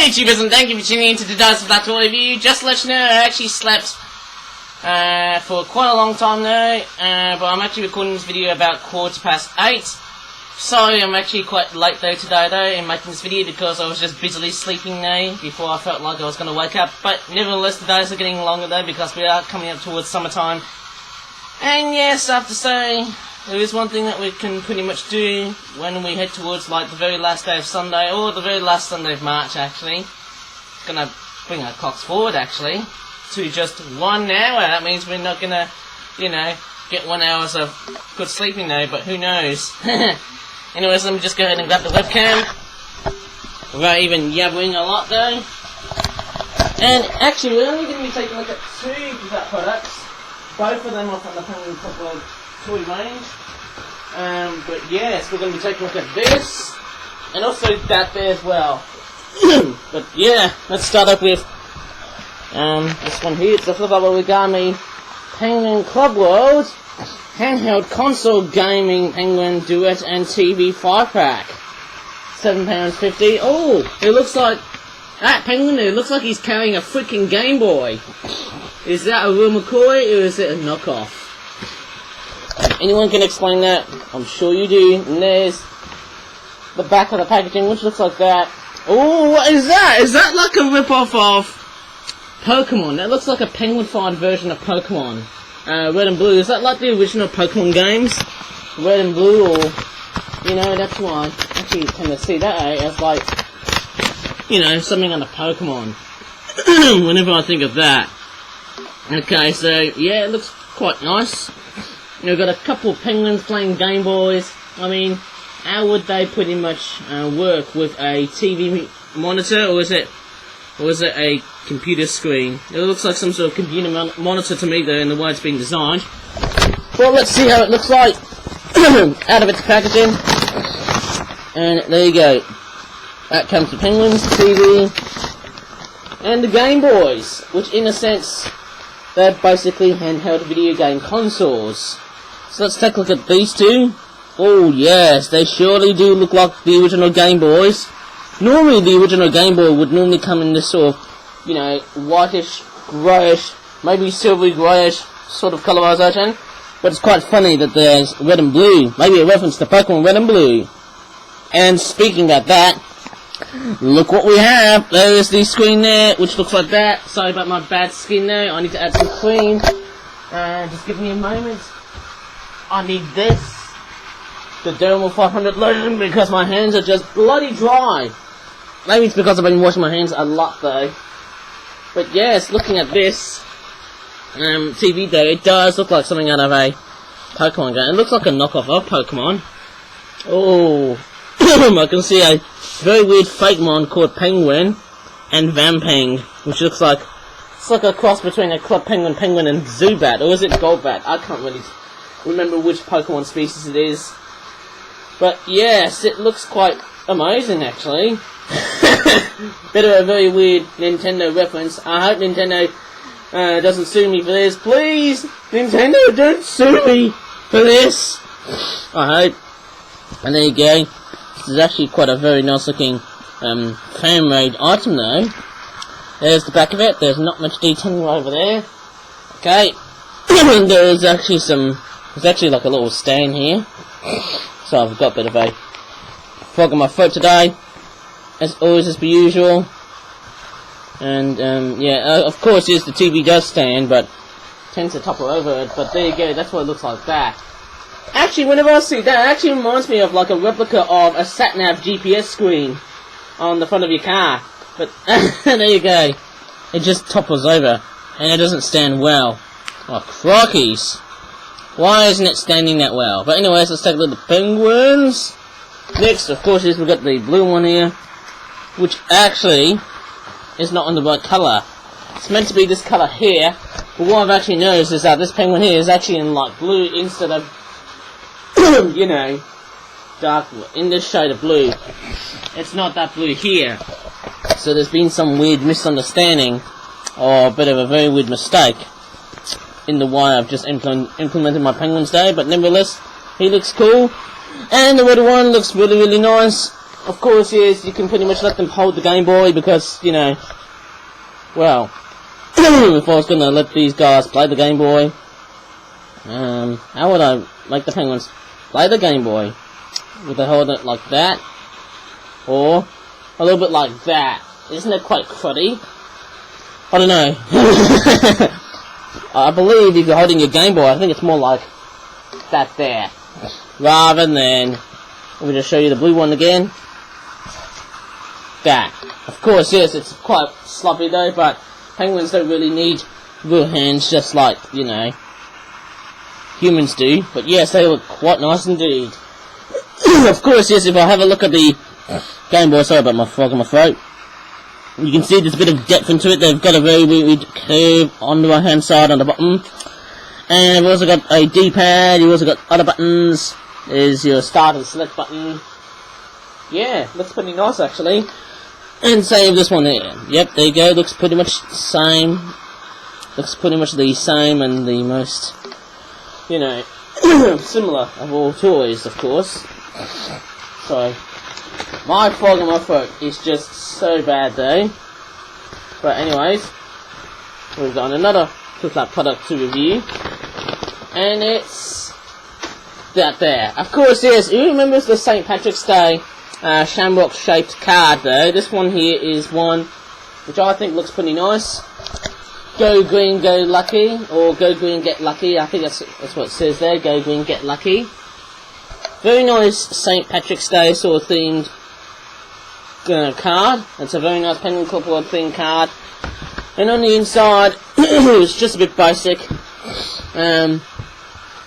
Hello YouTubers, and thank you for tuning in to the Dice of That Toy Review. Just to let you know, I actually slept for quite a long time now, but I'm actually recording this video about 8:15. Sorry, I'm actually quite late though today in making this video because I was just busily sleeping now before I felt like I was going to wake up. But nevertheless, the days are getting longer though because we are coming up towards summertime. And yes, I have to say, there is one thing that we can pretty much do when we head towards like the very last day of Sunday, or the very last Sunday of March actually. Gonna bring our clocks forward actually to just 1 hour. That means we're not gonna, get 1 hour of good sleeping now, but who knows. Anyways, let me just go ahead and grab the webcam without even yabbering a lot though. And actually, we're only going to be taking a look at 2 Duette products. Both of them are from the Penguin Couple toy range. But yes, we're going to be taking a look at this, and also that there as well. But yeah, let's start up with this one here. It's the flip-up Origami Penguin Club World Handheld Console Gaming Penguin Duette and TV 5-pack. £7.50. Oh, it looks like that penguin there looks like he's carrying a freaking Game Boy. Is that a real McCoy or is it a knockoff? Anyone can explain that? I'm sure you do. And there's the back of the packaging, which looks like that. Oh, what is that? Is that like a rip-off of Pokemon? That looks like a penguin-fied version of Pokemon. Red and Blue. Is that like the original Pokemon games? Red and Blue, or that's why I actually kind of see that as like, something on a Pokemon. Whenever I think of that. Okay, so yeah, it looks quite nice. We've got a couple of penguins playing Game Boys. I mean, how would they pretty much work with a TV monitor, or is it a computer screen? It looks like some sort of computer monitor to me, though, in the way it's being designed. Well, let's see how it looks like out of its packaging. And there you go. That comes the penguins, TV, and the Game Boys, which, in a sense, they're basically handheld video game consoles. So let's take a look at these two. Oh yes, they surely do look like the original Game Boys. Normally the original Game Boy would normally come in this sort of, whitish, greyish, maybe silvery greyish sort of colorization. But it's quite funny that there's red and blue. Maybe a reference to Pokemon Red and Blue. And speaking of that, look what we have. There is the screen there, which looks like that. Sorry about my bad skin there. I need to add some cream. Just give me a moment. I need this. The Dermal 500 lotion, because my hands are just bloody dry. Maybe it's because I've been washing my hands a lot though. But yes, looking at this TV though, it does look like something out of a Pokemon game. It looks like a knockoff of Pokemon. Oh, I can see a very weird fake mon called Penguin and Vamping, which looks like it's like a cross between a Club Penguin and Zubat, or is it Golbat? I can't really remember which Pokemon species it is. But yes, it looks quite amazing actually. Bit of a very weird Nintendo reference. I hope Nintendo doesn't sue me for this. Please, Nintendo, don't sue me for this. I hope. And there you go. This is actually quite a very nice looking fan-made item though. There's the back of it. There's not much detailing over there. Okay. There's actually like a little stand here. So I've got a bit of a frog in my throat today, as always, as per usual. And yeah, of course, yes, the TV does stand, but tends to topple over it. But there you go. That's what it looks like. That. Actually, whenever I see that, it actually reminds me of like a replica of a sat-nav GPS screen on the front of your car. But there you go. It just topples over, and it doesn't stand well. Oh, crockies. Why isn't it standing that well? But anyways, let's take a look at the penguins. Next, of course, we've got the blue one here, which actually is not in the right colour. It's meant to be this colour here, but what I've actually noticed is that this penguin here is actually in like blue instead of, dark, in this shade of blue. It's not that blue here. So there's been some weird misunderstanding, or a bit of a very weird mistake in the way I've just implemented my penguins day, but nevertheless, he looks cool. And the red one looks really, really nice. of course, yes, you can pretty much let them hold the Game Boy because, you know, well, if I was gonna let these guys play the Game Boy, how would I make the penguins play the Game Boy? Would they hold it like that? Or a little bit like that? Isn't it quite cruddy? I don't know. I believe if you're holding your Game Boy, I think it's more like that there. Rather than, let me just show you the blue one again. That. Of course, yes, it's quite sloppy though, but penguins don't really need real hands just like, you know, humans do. But yes, they look quite nice indeed. Of course, yes, if I have a look at the Game Boy, sorry about my frog in my throat, you can see there's a bit of depth into it. They've got a very weird curve on the right hand side on the bottom. And we've also got a D-pad, you've also got other buttons. There's your start and select button. Yeah, looks pretty nice actually. And save this one there. Yep, there you go, looks pretty much the same. Looks pretty much the same and the most, you know, similar of all toys, of course. So, my frog in my throat is just so bad though. But anyways, we've got another flip-flap product to review. And it's that there. Of course, yes, who remembers the St. Patrick's Day shamrock shaped card though? This one here is one which I think looks pretty nice. Go green, go lucky, or go green, get lucky. I think that's what it says there. Go green, get lucky. Very nice St. Patrick's Day sort of themed card. It's a very nice penguin clipboard themed card. And on the inside, it's just a bit basic.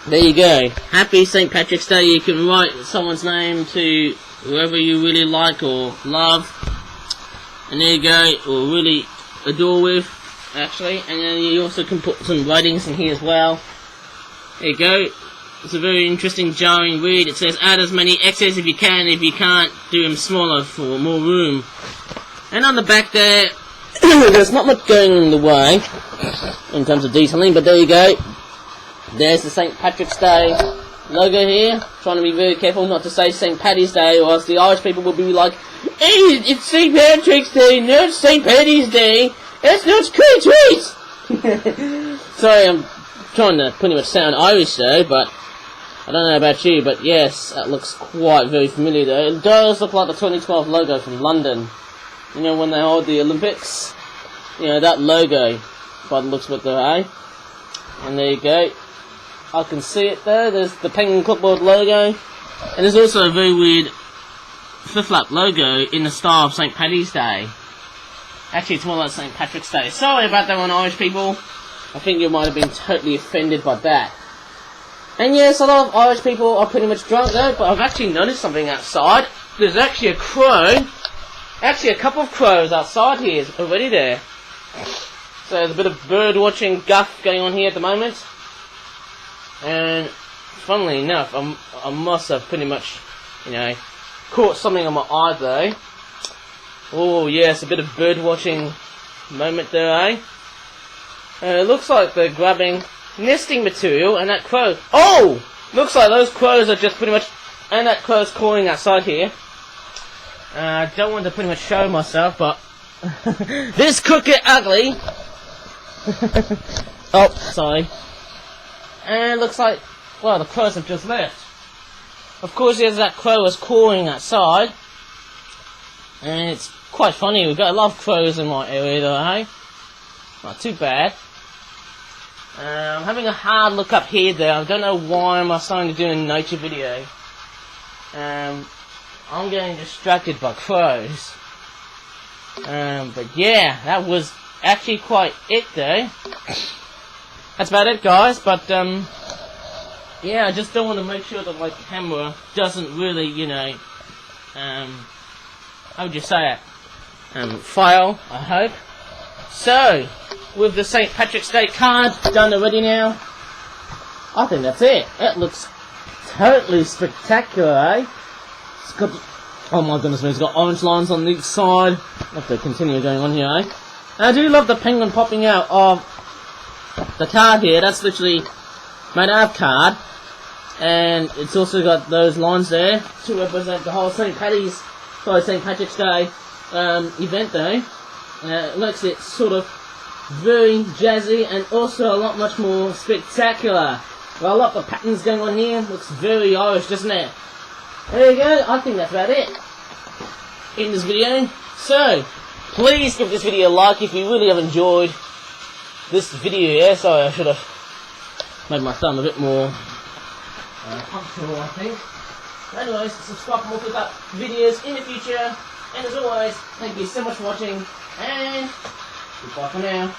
There you go. Happy St. Patrick's Day. You can write someone's name to whoever you really like or love. And there you go. Or really adore with, actually. And then you also can put some writings in here as well. There you go. It's a very interesting jarring read. It says add as many X's if you can. If you can't, do them smaller for more room. And on the back there, there's not much going in the way in terms of detailing, but there you go. There's the St. Patrick's Day logo here. Trying to be very careful not to say St. Paddy's Day, or else the Irish people will be like, hey, it's St. Patrick's Day, not St. Paddy's Day. That's not tweet. Sorry, I'm trying to pretty much sound Irish though, but I don't know about you, but yes, that looks quite very familiar though. It does look like the 2012 logo from London. You know, when they hold the Olympics? You know, that logo, by the looks of it though, eh? And there you go. I can see it there. There's the penguin clipboard logo. And there's also a very weird flip-flap logo in the style of St. Paddy's Day. Actually, it's more like St. Patrick's Day. Sorry about that one, Irish people. I think you might have been totally offended by that. And yes, a lot of Irish people are pretty much drunk though, but I've actually noticed something outside. There's actually a crow. Actually, a couple of crows outside here already there. So there's a bit of bird watching guff going on here at the moment. And funnily enough, I must have pretty much, you know, caught something on my eye though. Oh yes, a bit of bird watching moment there, eh? It looks like they're grabbing nesting material, and that crow. Oh! Looks like those crows are just pretty much, and that crow's cawing outside here. I don't want to pretty much show myself, but this crooked ugly. Oh, sorry. And it looks like, well, the crows have just left. Of course, there's that crow was cawing outside. And it's quite funny, we've got a lot of crows in my area though, hey? Not too bad. I'm having a hard look up here though. I don't know why I'm starting to do a nature video. I'm getting distracted by crows. But yeah, that was actually quite it though. That's about it, guys, but yeah, I just don't want to make sure that my camera doesn't really, you know, how would you say it? Fail, I hope. So, with the St. Patrick's Day card done already now, I think that's it. It looks totally spectacular, eh? It's got, oh my goodness me, it's got orange lines on each side. I have to continue going on here, eh? And I do love the penguin popping out of the card here. That's literally made out of card. And it's also got those lines there to represent the whole St. Paddy's for St. Patrick's Day event though. It makes it sort of very jazzy and also a lot much more spectacular. Well, a lot of patterns going on here. Looks very Irish, doesn't it? There you go. I think that's about it in this video. So, please give this video a like if you really have enjoyed this video. Yeah, sorry, I should have made my thumb a bit more comfortable, I think. Anyways, subscribe for more clip-up videos in the future. And as always, thank you so much for watching. And goodbye for now.